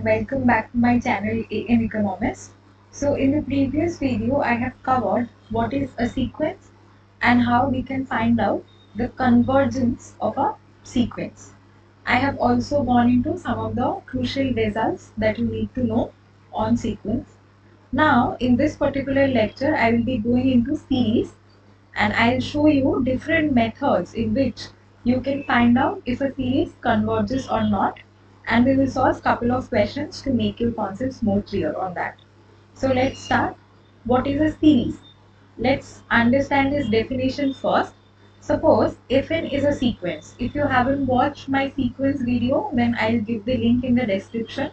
and welcome back to my channel in Economist. So in the previous video I have covered what is a sequence and how we can find out the convergence of a sequence. I have also gone into some of the crucial results that you need to know on sequence. Now in this particular lecture I will be going into series and I'll show you different methods in which you can find out if a series converges or not, and we will solve a couple of questions to make your concepts more clear on that. So let's start. What is a series? Let's understand this definition first. Suppose Fn is a sequence. If you haven't watched my sequence video, then I'll give the link in the description.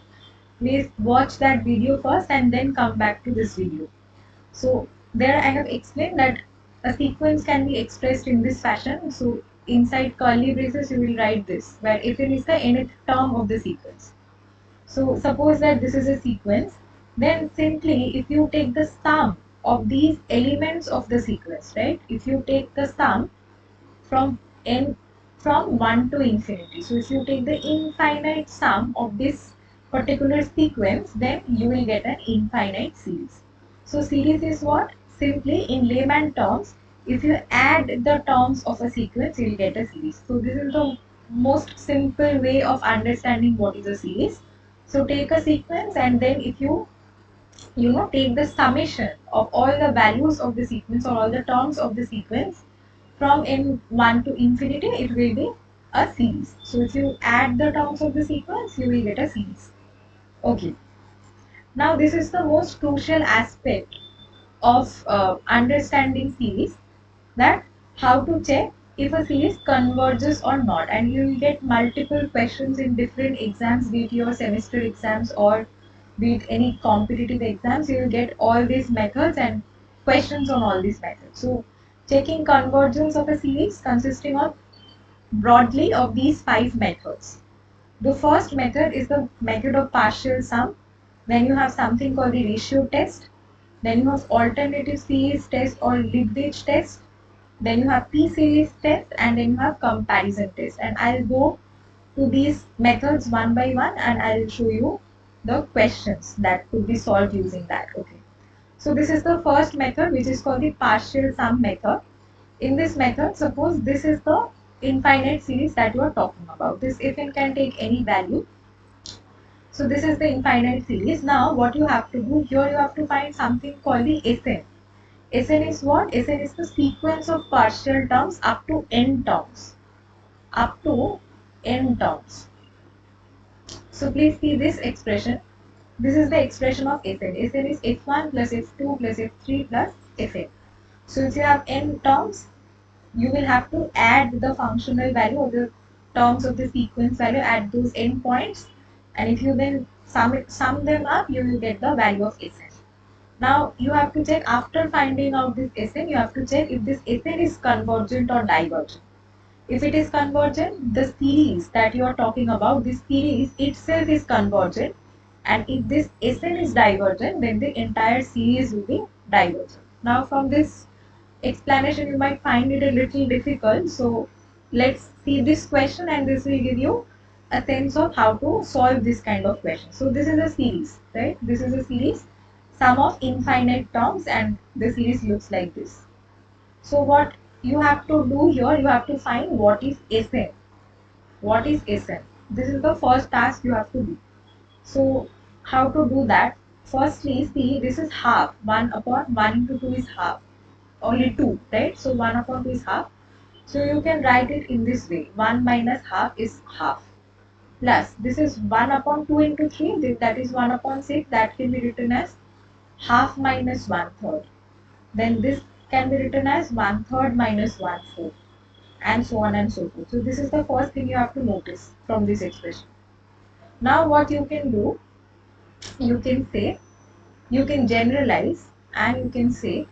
Please watch that video first and then come back to this video. So there I have explained that a sequence can be expressed in this fashion. So inside curly braces you will write this, where Fn is the nth term of the sequence. So suppose that this is a sequence, then simply if you take the sum of these elements of the sequence, right? If you take the sum from n from 1 to infinity. So if you take the infinite sum of this particular sequence, then you will get an infinite series. So series is what? Simply in layman terms, if you add the terms of a sequence, you will get a series. So this is the most simple way of understanding what is a series. So take a sequence and then if you take the summation of all the values of the sequence or all the terms of the sequence from n1 to infinity, it will be a series. So if you add the terms of the sequence, you will get a series. Okay. Now this is the most crucial aspect of understanding series, that how to check if a series converges or not, and you will get multiple questions in different exams, be it your semester exams or be it any competitive exams. You will get all these methods and questions on all these methods. So checking convergence of a series consisting of broadly of these 5 methods. The first method is the method of partial sum. Then you have something called the ratio test. Then you have alternative series test or Lipschitz test. Then you have p-series test, and then you have comparison test. And I'll go to these methods one by one and I'll show you the questions that could be solved using that. Okay. So this is the first method, which is called the partial sum method. In this method, suppose this is the infinite series that you are talking about. This Fn can take any value. So this is the infinite series. Now what you have to do here, you have to find something called the Sn. Sn is what? Sn is the sequence of partial terms up to n terms. Up to n terms. So please see this expression. This is the expression of Sn. Sn is f1 plus f2 plus f3 plus fn. So if you have n terms, you will have to add the functional value or the terms of the sequence value at those n points, and if you then sum them up, you will get the value of Sn. Now you have to check, after finding out this Sn, you have to check if this Sn is convergent or divergent. If it is convergent, the series that you are talking about, this series itself is convergent, and if this Sn is divergent, then the entire series will be divergent. Now from this explanation you might find it a little difficult, so let's see this question and this will give you a sense of how to solve this kind of question. So this is a series, right? This is a series, sum of infinite terms, and the series looks like this. So what you have to do here, you have to find what is Sn. What is Sn? This is the first task you have to do. So how to do that? Firstly, see, this is half. 1 upon 1 into 2 is half. Only 2, right? So 1 upon 2 is half. So you can write it in this way. 1 minus half is half. Plus, this is 1 upon 2 into 3, that is 1 upon 6. That can be written as half minus 1/3. Then this can be written as 1/3 minus 1/4, and so on and so forth. So this is the first thing you have to notice from this expression. Now what you can do, you can say, you can generalize and you can say,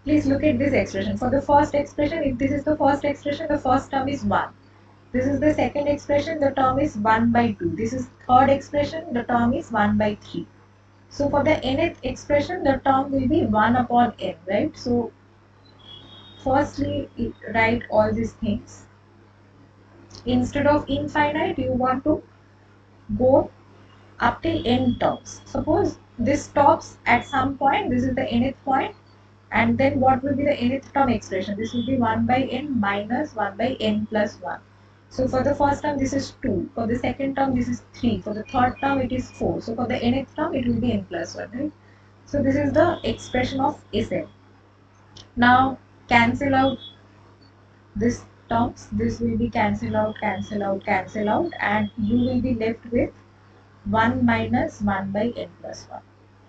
please look at this expression. For the first expression, if this is the first expression, the first term is 1. This is the second expression, the term is 1 by 2. This is third expression, the term is 1 by 3. So for the nth expression, the term will be 1 upon n, right? So firstly, write all these things. Instead of infinite, you want to go up till n terms. Suppose this stops at some point, this is the nth point, and then what will be the nth term expression? This will be 1 by n minus 1 by n plus 1. So for the first term this is 2, for the second term this is 3, for the third term it is 4, so for the nth term it will be n plus 1, right? So this is the expression of Sn. Now cancel out this terms, this will be cancel out, cancel out, cancel out, and you will be left with 1 minus 1 by n plus 1.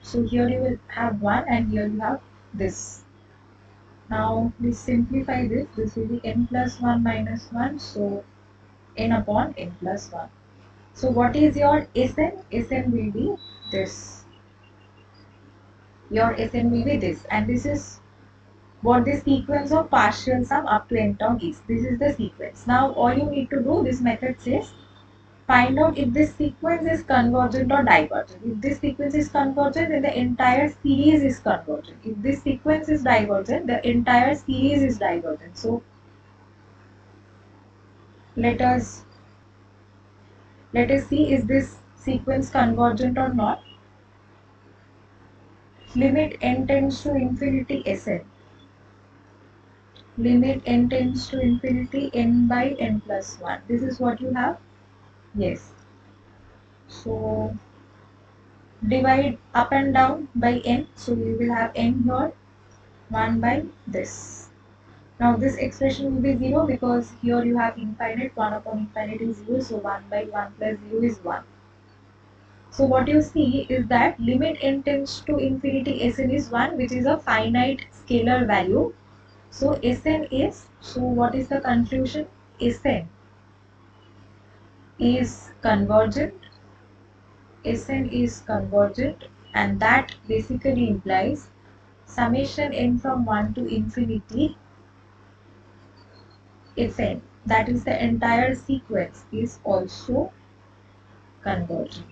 So here you will have 1 and here you have this. Now please simplify this. This will be n plus 1 minus 1. So n upon n plus 1. So what is your Sn? Sn will be this. Your Sn will be this. And this is what the sequence of partial sum up to n term is. This is the sequence. Now all you need to do, this method says, find out if this sequence is convergent or divergent. If this sequence is convergent, then the entire series is convergent. If this sequence is divergent, the entire series is divergent. So let us see, is this sequence convergent or not. Limit n tends to infinity Sn. Limit n tends to infinity n by n plus 1. This is what you have? Yes. So divide up and down by n. So you will have n here, 1 by this. Now this expression will be 0 because here you have infinite, 1 upon infinite is 0, so 1 by 1 plus 0 is 1. So what you see is that limit n tends to infinity Sn is 1, which is a finite scalar value. So Sn is, so what is the conclusion? Sn is convergent. Sn is convergent, and that basically implies summation n from 1 to infinity Fn, that is the entire sequence, is also convergent.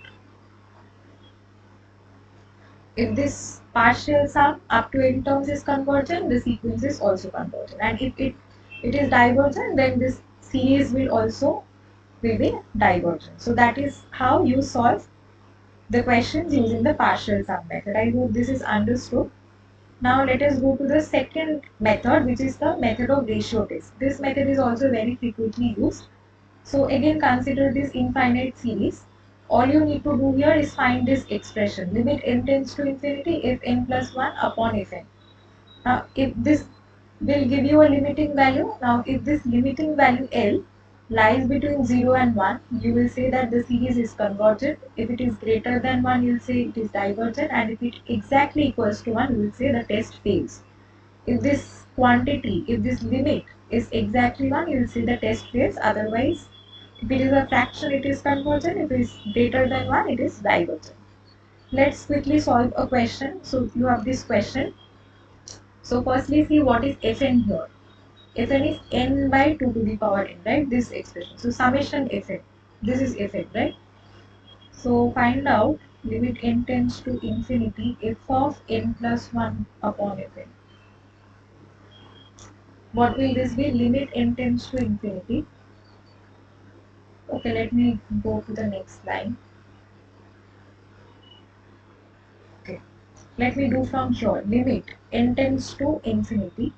If this partial sum up to n terms is convergent, the sequence is also convergent. And if it is divergent, then this series will also be divergent. So that is how you solve the questions using the partial sum method. I hope this is understood. Now let us go to the second method, which is the method of ratio test. This method is also very frequently used. So again, consider this infinite series. All you need to do here is find this expression, limit n tends to infinity if n plus 1 upon fn. Now if this will give you a limiting value, now if this limiting value L lies between 0 and 1, you will say that the series is convergent. If it is greater than 1, you will say it is divergent, and if it exactly equals to 1, you will say the test fails. If this quantity, if this limit is exactly 1, you will say the test fails. Otherwise, if it is a fraction, it is convergent. If it is greater than 1, it is divergent. Let's quickly solve a question. So you have this question. So firstly, see what is Fn here. Fn is n by 2 to the power n, right? This expression. So summation Fn. This is Fn, right? So find out limit n tends to infinity f of n plus 1 upon Fn. What will this be? Limit n tends to infinity. Okay, let me go to the next line. Okay, let me do from here. Limit n tends to infinity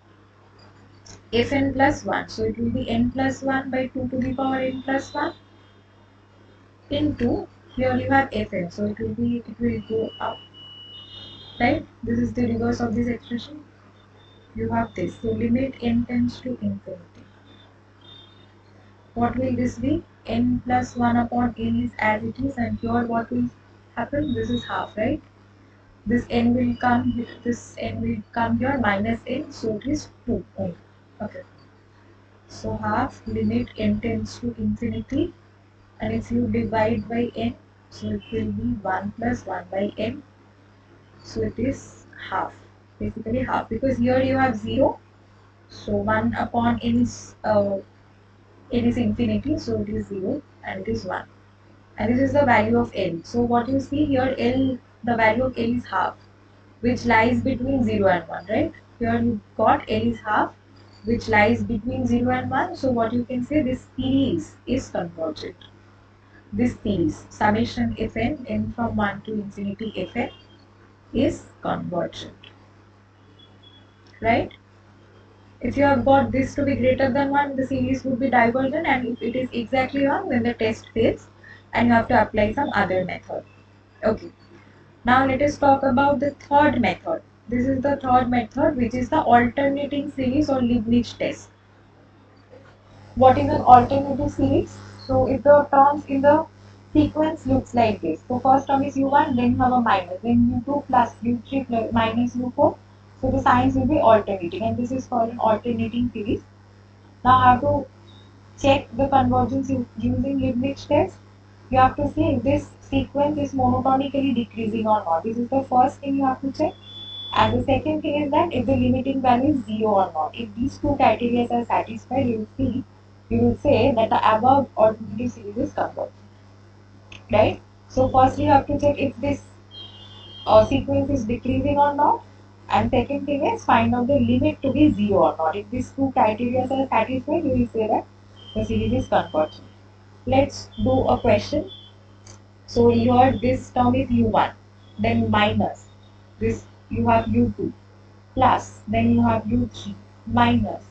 fn plus 1. So it will be n plus 1 by 2 to the power n plus 1 into, here you have fn. So it will go up, right? This is the reverse of this expression. You have this. So limit n tends to infinity. What will this be? N plus 1 upon n is as it is, and here what will happen? This is half, right? This n will come here minus n, so it is 2 only. Okay. So half limit n tends to infinity, and if you divide by n, so it will be 1 plus 1 by n. So it is half, basically half, because here you have 0. So 1 upon n is infinity, so it is 0 and it is 1. And this is the value of L. So what you see here, L, the value of L is half, which lies between 0 and 1, right? Here you got L is half, which lies between 0 and 1. So what you can say, this series is convergent. this series summation fn n from 1 to infinity fn is convergent, right? If you have got this to be greater than 1, the series would be divergent, and if it is exactly 1, then the test fails and you have to apply some other method. Okay. Now let us talk about the third method. This is the third method, which is the alternating series or Leibniz test. What is an alternating series? So if the terms in the sequence looks like this. So first term is u1, then you have a minus, then u2 plus u3 plus minus u4. So the signs will be alternating, and this is called an alternating series. Now I have to check the convergence using Leibniz test. You have to see if this sequence is monotonically decreasing or not. This is the first thing you have to check. And the second thing is that if the limiting value is 0 or not. If these two criteria are satisfied, you will say that the above alternative series is convergent. Right? So firstly you have to check if this sequence is decreasing or not. And second thing is find out the limit to be 0 or not. If these two criteria are satisfied, you will say that the series is convergent. Let's do a question. So here this term is u1, then minus this you have u2 plus, then you have u3 minus,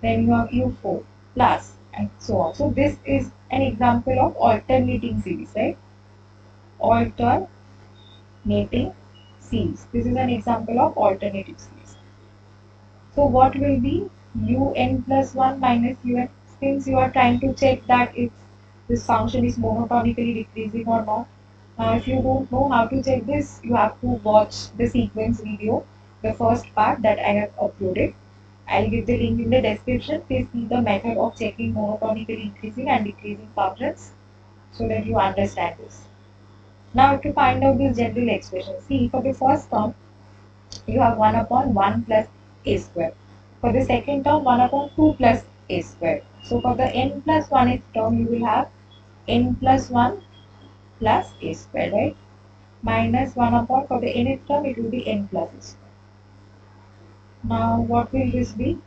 then you have u4 plus, and so on. So this is an example of alternating series, right? Alternating series. This is an example of alternative series. So what will be un plus 1 minus un? Since you are trying to check that if this function is monotonically decreasing or not. Now if you don't know how to check this, you have to watch the sequence video, the first part that I have uploaded. I'll give the link in the description. Please see the method of checking monotonically increasing and decreasing functions so that you understand this. Now to find out this general expression, see for the first term, you have 1 upon 1 plus a square. For the second term, 1 upon 2 plus a square. So for the n plus 1th term, you will have n plus 1 plus a square, right? Minus 1 upon, for the nth term, it will be n plus a square. Now what will this be?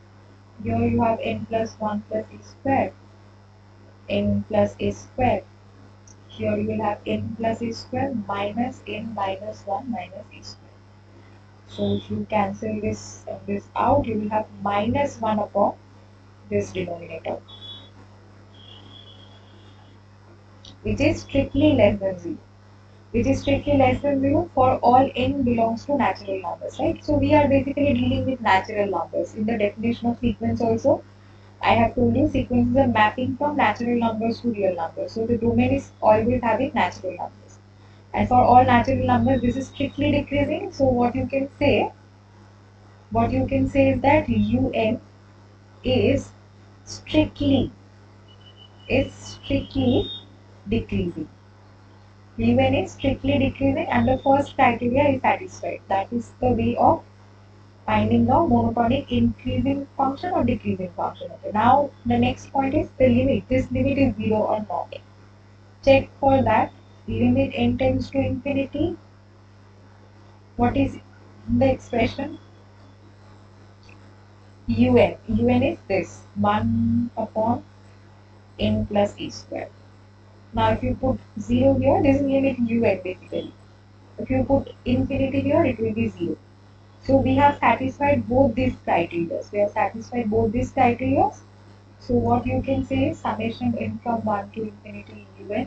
Here you have n plus 1 plus a square, n plus a square. Here you will have n plus a square minus n minus 1 minus a square. So if you cancel this and this out, you will have minus 1 upon this denominator, which is strictly less than 0. Which is strictly less than 0 for all n belongs to natural numbers, right? So we are basically dealing with natural numbers. In the definition of sequence also, I have told you sequence is a mapping from natural numbers to real numbers. So the domain is always having natural numbers. And for all natural numbers, this is strictly decreasing. So what you can say is that un is strictly decreasing. Un is strictly decreasing, and the first criteria is satisfied. That is the way of finding the monotonic increasing function or decreasing function. Okay. Now the next point is the limit. This limit is 0 or not. Check for that. Limit n tends to infinity. What is the expression? Un is this 1 upon n plus e square. Now if you put 0 here, this is limit un basically. If you put infinity here, it will be 0. So we have satisfied both these criteria. So what you can say is summation n from 1 to infinity un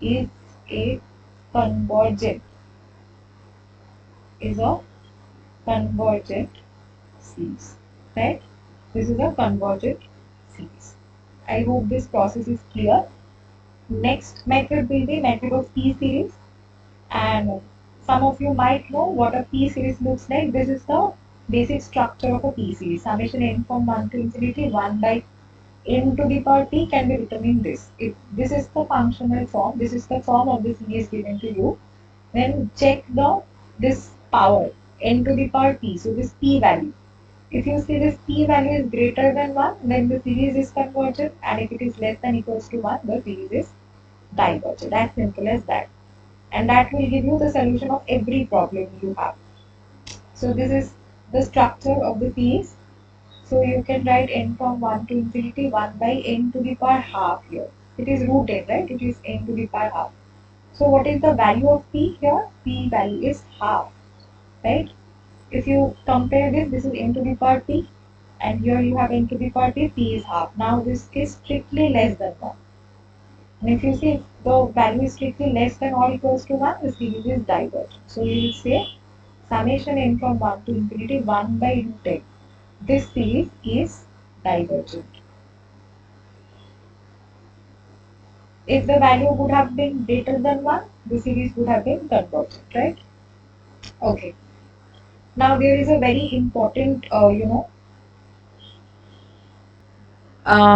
is a convergent, is a convergent series, right? This is a convergent series. I hope this process is clear. Next method will be method of P series, and some of you might know what a P series looks like. This is the basic structure of a P series. Summation n from 1 to infinity 1 by n to the power t can be written in this. If this is the functional form, this is the form of the series given to you, then check this power n to the power t. So this p value. If you see this p value is greater than 1, then the series is convergent, and if it is less than equals to 1, the series is divergent. As simple as that. And that will give you the solution of every problem you have. So this is the structure of the series. So you can write n from 1 to infinity 1 by n to the power half here. It is root n, right? It is n to the power half. So what is the value of p here? P value is half, right? If you compare this, this is n to the power p, and here you have n to the power p is half. Now this is strictly less than 1. And if you see if the value is strictly less than or equals to 1, the series is divergent. So you will say summation n from 1 to infinity 1 by root n. This series is divergent. If the value would have been greater than 1, the series would have been convergent, right? Okay. Now there is a very important,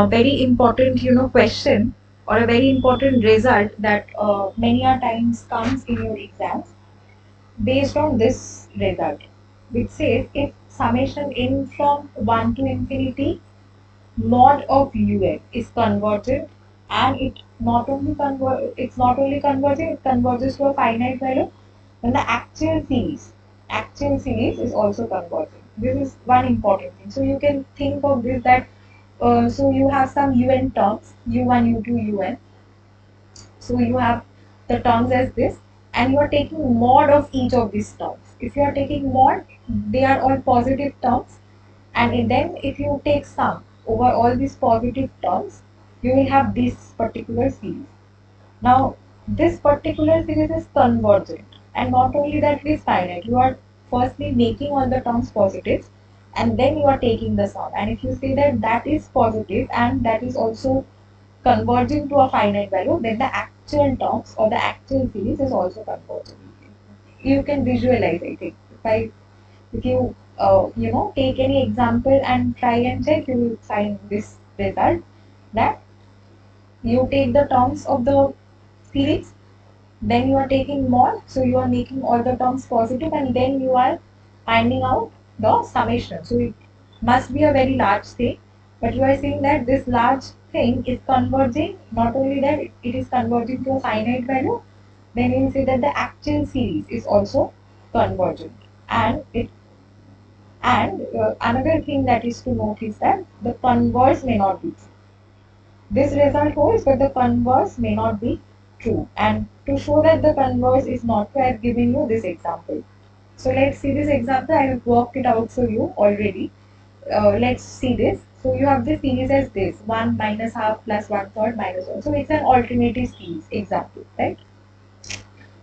very important, question or a very important result that many a times comes in your exams based on this result, which says if summation n from 1 to infinity mod of un is convergent, and it's not only convergent, it converges to a finite value, then the actual series is also convergent. This is one important thing. So you can think of this that so you have some un terms, u1, u2, un. So you have the terms as this, and you are taking mod of each of these terms. If you are taking mod, they are all positive terms, and then if you take sum over all these positive terms, you will have this particular series. Now, this particular series is convergent, and not only that, it is finite. You are firstly making all the terms positives, and then you are taking the sum. And if you say that that is positive and that is also converging to a finite value, then the actual terms or the actual series is also convergent. You can visualize, I think. If you take any example and try and check, you will find this result that you take the terms of the series, then you are taking mod, so you are making all the terms positive, and then you are finding out the summation. So it must be a very large thing, but you are saying that this large thing is converging, not only that it is converging to a finite value, then you will say that the actual series is also convergent. And another thing that is to note is that the converse may not be true. This result holds, but the converse may not be true. And to show that the converse is not true, I have given you this example. So let's see this example. I have worked it out for you already. Let's see this. So you have the series as this: 1 minus half plus 1/3 minus 1. So it's an alternative series example, right?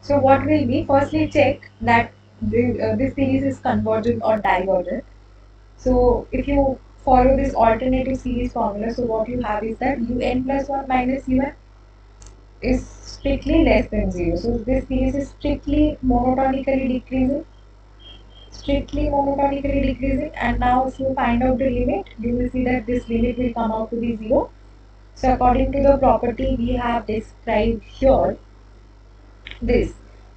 So what will be, firstly check that this series is convergent or divergent. So if you follow this alternative series formula, so what you have is that un plus 1 minus un is strictly less than 0. So this series is strictly monotonically decreasing, and now if you find out the limit, you will see that this limit will come out to be 0. So according to the property we have described here, this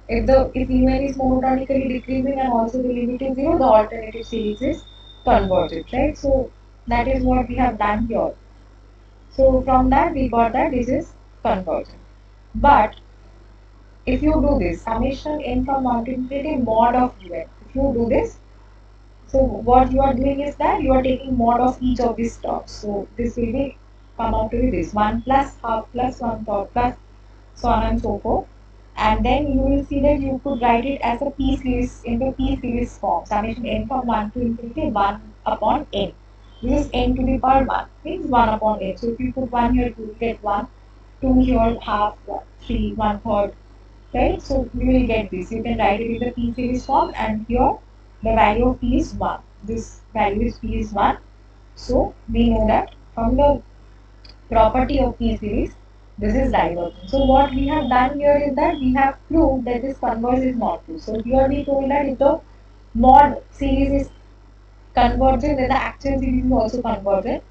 if un is monotonically decreasing and also the limit is 0, the alternative series is convergent, right? So that is what we have done here. So from that we got that this is convergent. But if you do this summation n from 1 to infinity mod of un, if you do this, so what you are doing is that you are taking mod of each of these terms. So this will be come out to be this 1 plus half plus 1/3 plus so on and so forth. And then you will see that you could write it as a p series in the p series form. Summation n from 1 to infinity 1 upon n. This is n to the power 1 means 1 upon n. So if you put 1 here, you will get 1, 2 here, half, 3, 1/3, right? So you will get this. You can write it in the p series form, and here the value of p is 1. This value is p is 1. So we know that from the property of p series, this is divergent. So what we have done here is that we have proved that this converse is not true. So here we told that if the mod series is convergent, then the actual series is also convergent.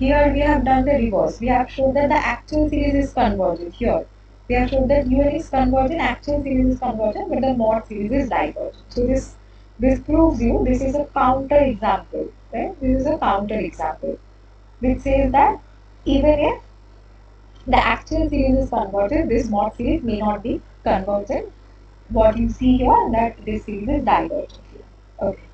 Here we have done the reverse. We have shown that the actual series is convergent. Here we have shown that un is convergent, actual series is convergent, but the mod series is divergent. So this proves you, this is a counter example, right? This is a counter example which says that even if the actual series is convergent, this mod series may not be convergent. What you see here, that this series is divergent here. Okay.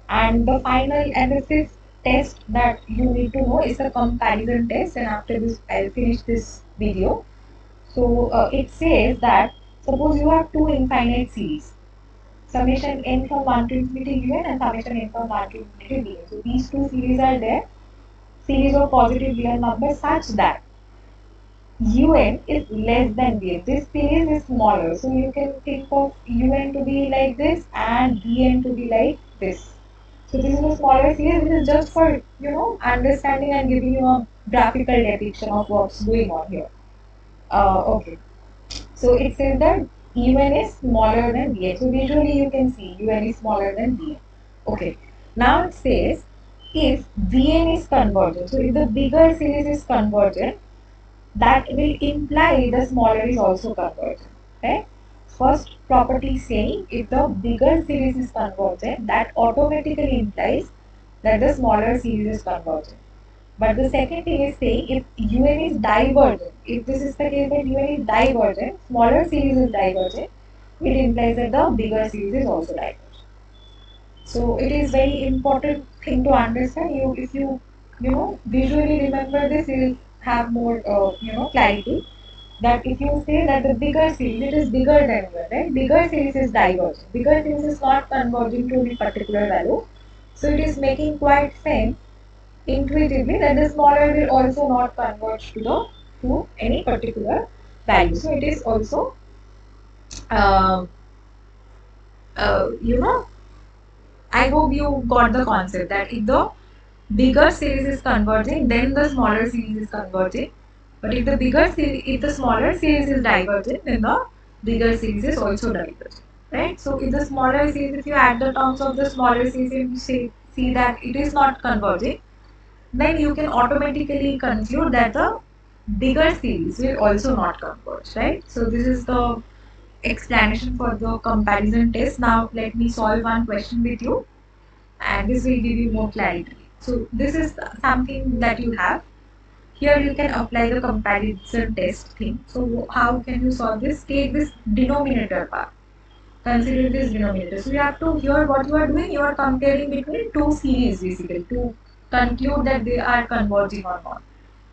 And the fifth test that you need to know is the comparison test, and after this I'll finish this video. So it says that suppose you have two infinite series, summation n from 1 to infinity un and summation n from 1 to infinity bn. So these two series are there, series of positive real numbers such that un is less than bn. This series is smaller, so you can think of un to be like this and bn to be like this. So this is a smaller series. This is just for understanding and giving you a graphical depiction of what's going on here. Okay. So it says that un is smaller than bn. So visually you can see un is smaller than bn. Okay. Now it says if bn is convergent. So if the bigger series is convergent, that will imply the smaller is also convergent. Right? First property saying if the bigger series is convergent, that automatically implies that the smaller series is convergent. But the second thing is saying if un is divergent, if this is the case that un is divergent, smaller series is divergent, it implies that the bigger series is also divergent. So it is very important thing to understand. If you visually remember this, you will have more clarity. That if you say that the bigger series, it is bigger than one, right? Bigger series is divergent. Bigger series is not converging to any particular value. So it is making quite sense intuitively that the smaller will also not converge to any particular value. So it is also uh, you know I hope you got the concept that if the bigger series is converging, then the smaller series is converging. But if if the smaller series is divergent, then the bigger series is also divergent, right? So if the smaller series, if you add the terms of the smaller series and you see that it is not converging, then you can automatically conclude that the bigger series will also not converge, right? So this is the explanation for the comparison test. Now let me solve one question with you, and this will give you more clarity. So this is something that you have. Here you can apply the comparison test thing. So how can you solve this? Take this denominator part. Consider this denominator. So you have to, here what you are doing, you are comparing between two series basically to conclude that they are converging or not.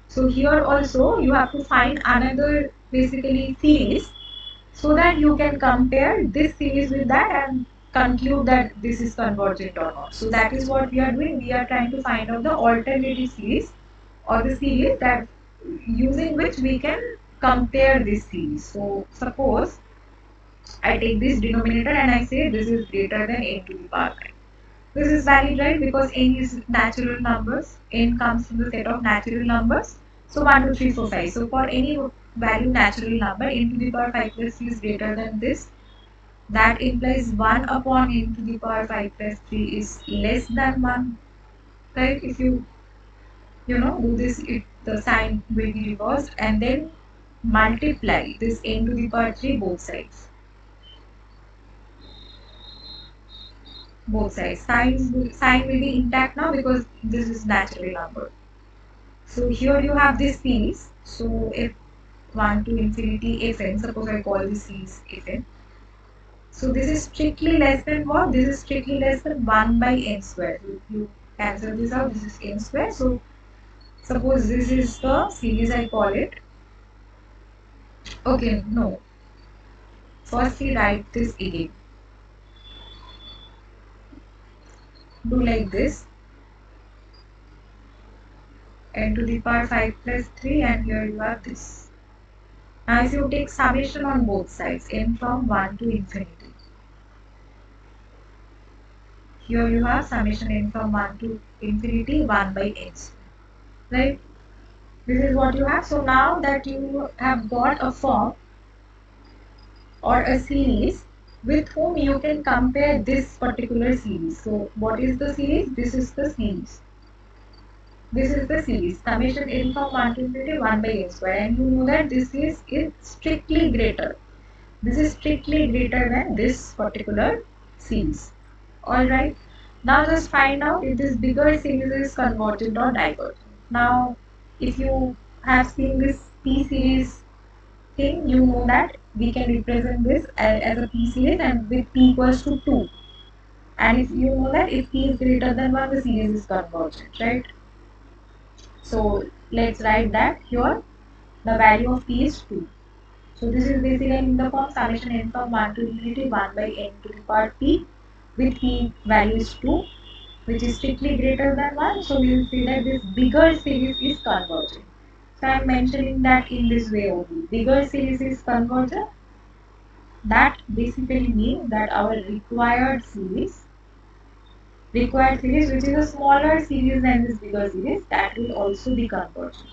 So here also you have to find another basically series so that you can compare this series with that and conclude that this is convergent or not. So that is what we are doing. We are trying to find out the alternative series or the series that using which we can compare this series. So suppose I take this denominator and I say this is greater than n to the power 9. This is valid, right? Because n is natural numbers. N comes from the set of natural numbers. So 1, 2, 3, 4, 5. So for any value natural number, n to the power 5 plus 3 is greater than this. That implies 1 upon n to the power 5 plus 3 is less than 1. Right? If you do this, the sign will be reversed, and then multiply this n to the power 3 both sides. Both sides. Sign will be intact now because this is natural number. So here you have this series. So if 1 to infinity fn, suppose I call this series fn. So this is strictly less than what? This is strictly less than 1 by n square. You cancel this out, this is n square. So suppose this is the series, I call it. Okay, no. Firstly write this again. Do like this. N to the power 5 plus 3, and here you have this. Now if you take summation on both sides, n from 1 to infinity. Here you have summation n from 1 to infinity 1 by n square. Right? This is what you have. So now that you have got a form or a series with whom you can compare this particular series. So what is the series? This is the series. This is the series. Summation n from 1 to infinity 1 by n square. And you know that this is strictly greater. This is strictly greater than this particular series. Alright. Now just find out if this bigger series is convergent or divergent. Now if you have seen this P series thing, you know that we can represent this as a P series and with P equals to 2. And if you know that if p is greater than 1, the series is convergent, right? So let's write that here the value of p is 2. So this is basically in the form summation n from 1 to infinity 1 by n to the power p with p value is 2, which is strictly greater than 1. So we will see that this bigger series is convergent. So I am mentioning that in this way only. Bigger series is convergent. That basically means that our required series which is a smaller series than this bigger series, that will also be convergent.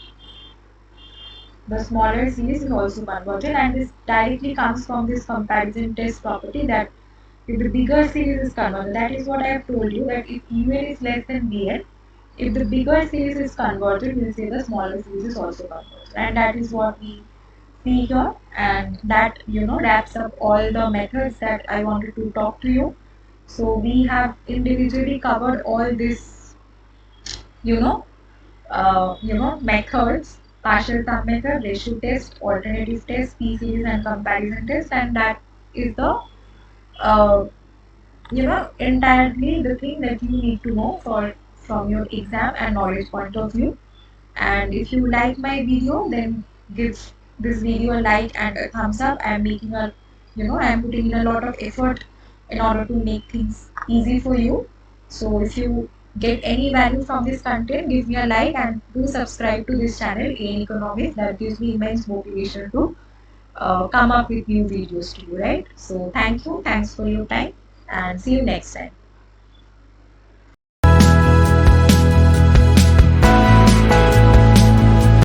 The smaller series is also convergent, and this directly comes from this comparison test property that if the bigger series is convergent, that is what I have told you, that if un is less than bn, if the bigger series is convergent, we will say the smaller series is also convergent, and that is what we see here, and that wraps up all the methods that I wanted to talk to you. So we have individually covered all this, you know, methods: partial sum method, ratio test, alternative test, p series, and comparison test, and that is the uh, entirely the thing that you need to know for from your exam and knowledge point of view. And if you like my video, then give this video a like and a thumbs up. I'm making a, I'm putting in a lot of effort in order to make things easy for you. So if you get any value from this content, give me a like and do subscribe to this channel, in Economist. That gives me immense motivation to come up with new videos to you, right? So thank you, thanks for your time, and see you next time.